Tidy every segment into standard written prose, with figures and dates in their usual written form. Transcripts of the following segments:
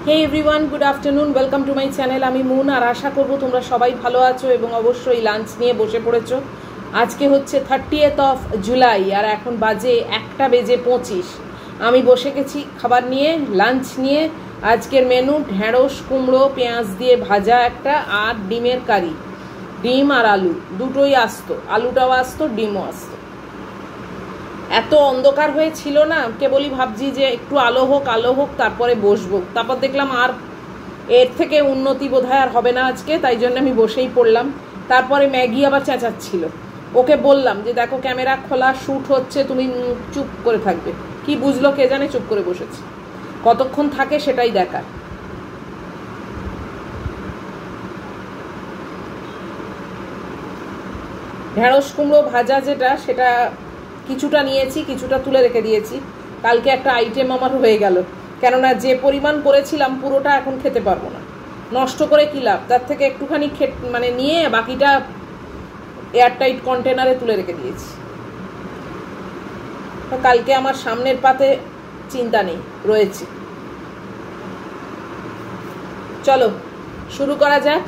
Hey everyone, good afternoon, welcome to my channel. আমি মুন, আর আশা করব তোমরা সবাই ভালো আছো এবং অবশ্যই লাঞ্চ নিয়ে বসে পড়েছো। আজকে হচ্ছে 30th অফ জুলাই আর এখন বাজে 1:25। আমি বসে গেছি খাবার নিয়ে, লাঞ্চ নিয়ে। আজকের মেনু ঢেঁড়স কুমড়ো পেঁয়াজ দিয়ে ভাজা একটা, আর ডিমের কারি। ডিম আর আলু দুটোই আসতো, আলুটাও আসতো, ডিমও আসতো। এত অন্ধকার হয়েছিল না, কেবলই ভাবছি যে একটু আলো হোক তারপরে বসবো। তারপর দেখলাম আর এর থেকে উন্নতি বোধহয় আর হবে না আজকে, তাই জন্য আমি বসেই পড়লাম। তারপরে ম্যাগি আবার চেঁচাচ্ছিল, ওকে বললাম যে দেখো ক্যামেরা খোলা, শ্যুট হচ্ছে, তুমি চুপ করে থাকবে। কি বুঝলো কে জানে, চুপ করে বসেছে। কতক্ষণ থাকে সেটাই দেখার। ঢেঁড়স কুমড়ো ভাজা যেটা, সেটা কিছুটা নিয়েছি, কিছুটা তুলে রেখে দিয়েছি। কালকে একটা আইটেম আমার হয়ে গেল, কেননা যে পরিমাণ করেছিলাম পুরোটা এখন খেতে পারবো না, নষ্ট করে কী লাভ। তার থেকে একটুখানি নিয়ে বাকিটা এয়ারটাইট কন্টেনারে তুলে রেখে দিয়েছি। কালকে আমার সামনের পাতে চিন্তা নেই, রয়েছে। চলো শুরু করা যাক।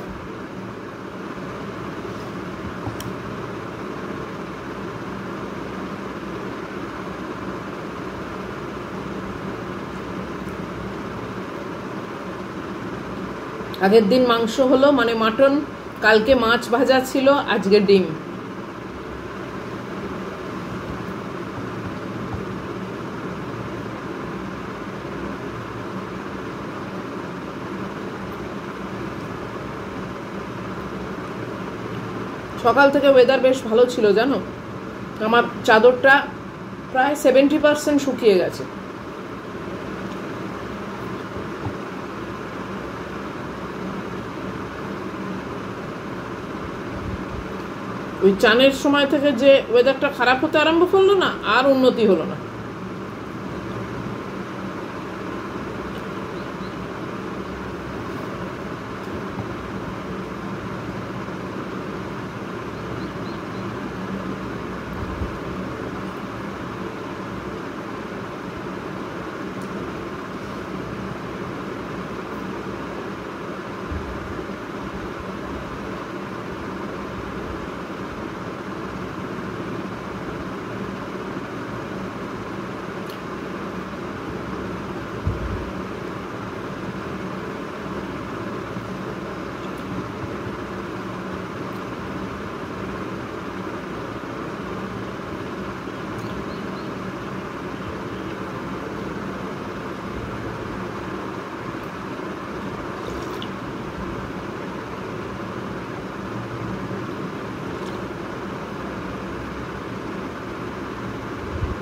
আগের দিন মাংস হলো, মানে মাটন, কালকে মাছ ভাজা ছিল, আজকে ডিম। সকাল থেকে ওয়েদার বেশ ভালো ছিল জানো, আমার চাদরটা প্রায় 70% শুকিয়ে গেছে। ওই চানের সময় থেকে যে ওয়েদারটা খারাপ হতে আরম্ভ করলো না, আর উন্নতি হলো না।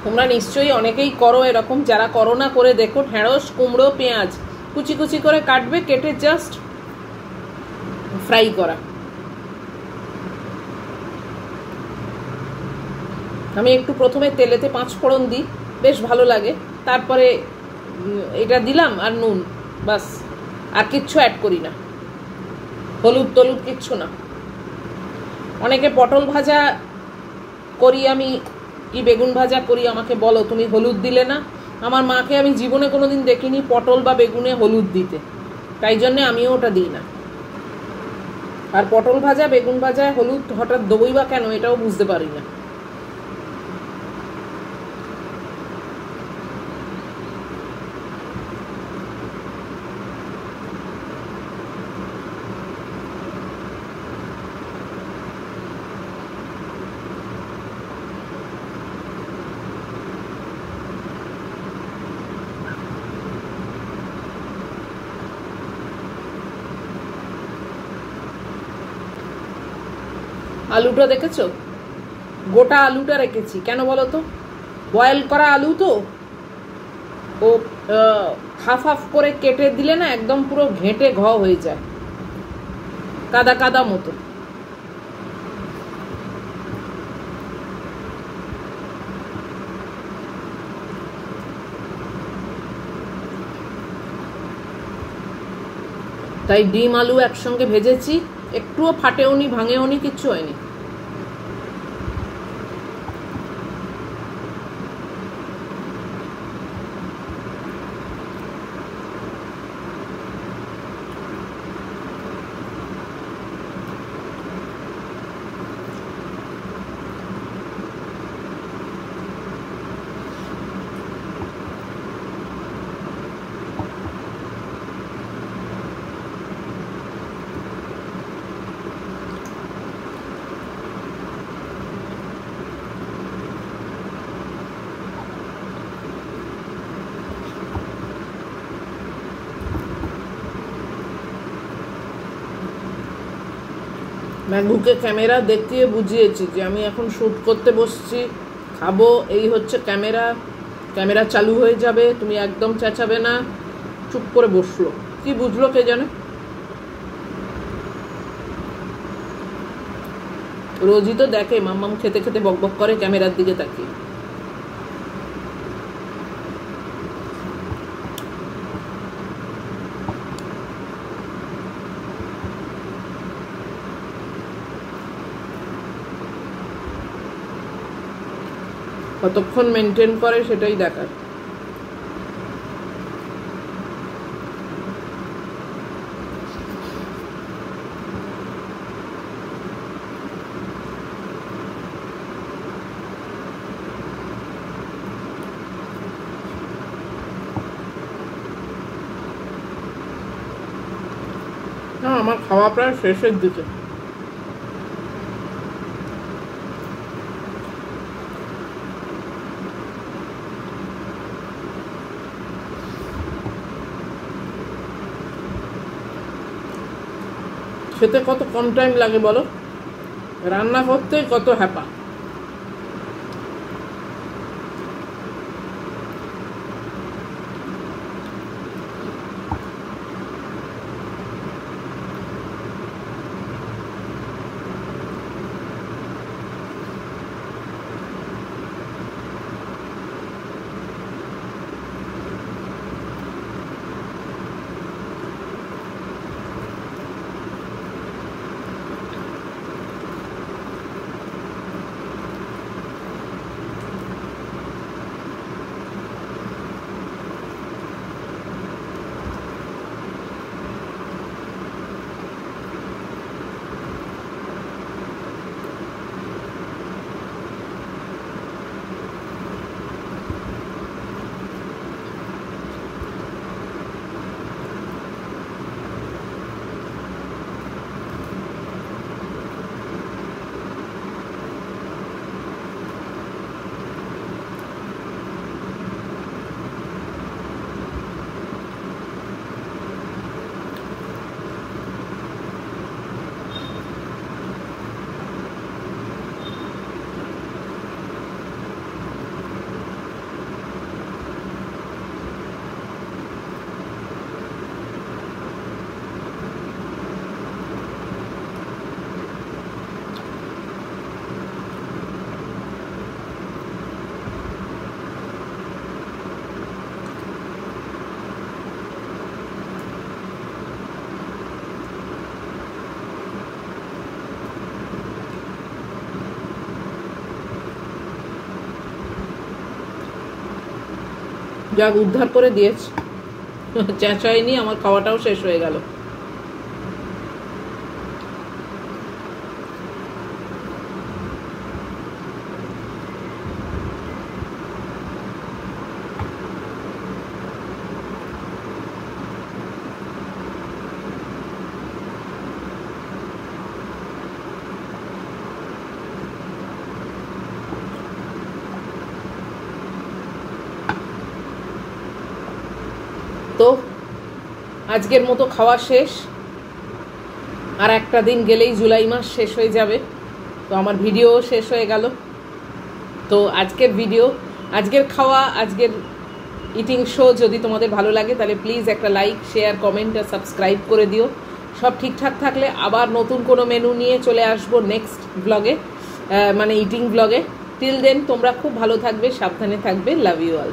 তোমরা নিশ্চয়ই অনেকেই করো এরকম, যারা করো না করে দেখো। ঢেঁড়স কুমড়ো পেঁয়াজ কুচি কুচি করে কাটবে, কেটে জাস্ট ফ্রাই করা। আমি একটু প্রথমে তেলেতে 5 ফোড়ন দিই, বেশ ভালো লাগে। তারপরে এটা দিলাম আর নুন, বাস, আর কিচ্ছু অ্যাড করি না। হলুদ টলুদ কিচ্ছু না। অনেকে পটল ভাজা করি আমি, কি বেগুন ভাজা করি, আমাকে বলো তুমি হলুদ দিলে না। আমার মাকে আমি জীবনে কোনোদিন দেখিনি পটল বা বেগুনে হলুদ দিতে, তাই জন্যে আমিও ওটা দিই না। আর পটল ভাজা বেগুন ভাজায় হলুদ হঠাৎ দেবই বা কেন, এটাও বুঝতে পারি না। আলুটা দেখেছো, গোটা আলুটা রেখেছি কেন বলো তো? বয়েল করা আলু তো, ও হাফ হাফ করে কেটে দিলে না একদম পুরো ঘেঁটে হয়ে যায়, কাদা কাদা মতো। তাই ডিম আলু একসঙ্গে ভেজেছি, একটুও ফাটেওনি ভাঙেওনি, কিচ্ছু হয়নি। নাগুকে ক্যামেরা দেখিয়ে বুঝিয়েছি যে আমি এখন শ্যুট করতে বসছি, খাবো, এই হচ্ছে ক্যামেরা, ক্যামেরা চালু হয়ে যাবে, তুমি একদম চেঁচাবে না। চুপ করে বসলো, কি বুঝলো কে জানে। রোজই তো দেখে মাম্মাম খেতে খেতে বকবক করে ক্যামেরার দিকে তাকিয়ে। কতক্ষণ মেনটেন করে সেটাই দেখার। না, আমার খাওয়া প্রায় শেষের দিকে। খেতে কত কম টাইম লাগে বলো, রান্না করতে কত হ্যাপা। যাক, উদ্ধার করে দিয়েছে, চেঁচায়নি, আমার খাওয়াটাও শেষ হয়ে গেল। তো আজকের মতো খাওয়া শেষ, আর একটা দিন গেলেই জুলাই মাস শেষ হয়ে যাবে, তো আমার ভিডিও শেষ হয়ে গেল। তো আজকের ভিডিও, আজকের খাওয়া, আজকের ইটিং শো যদি তোমাদের ভালো লাগে তাহলে প্লিজ একটা লাইক, শেয়ার, কমেন্ট আর সাবস্ক্রাইব করে দিও। সব ঠিকঠাক থাকলে আবার নতুন কোনো মেনু নিয়ে চলে আসবো নেক্সট ব্লগে, মানে ইটিং ব্লগে। টিল দেন তোমরা খুব ভালো থাকবে, সাবধানে থাকবে। Love you all.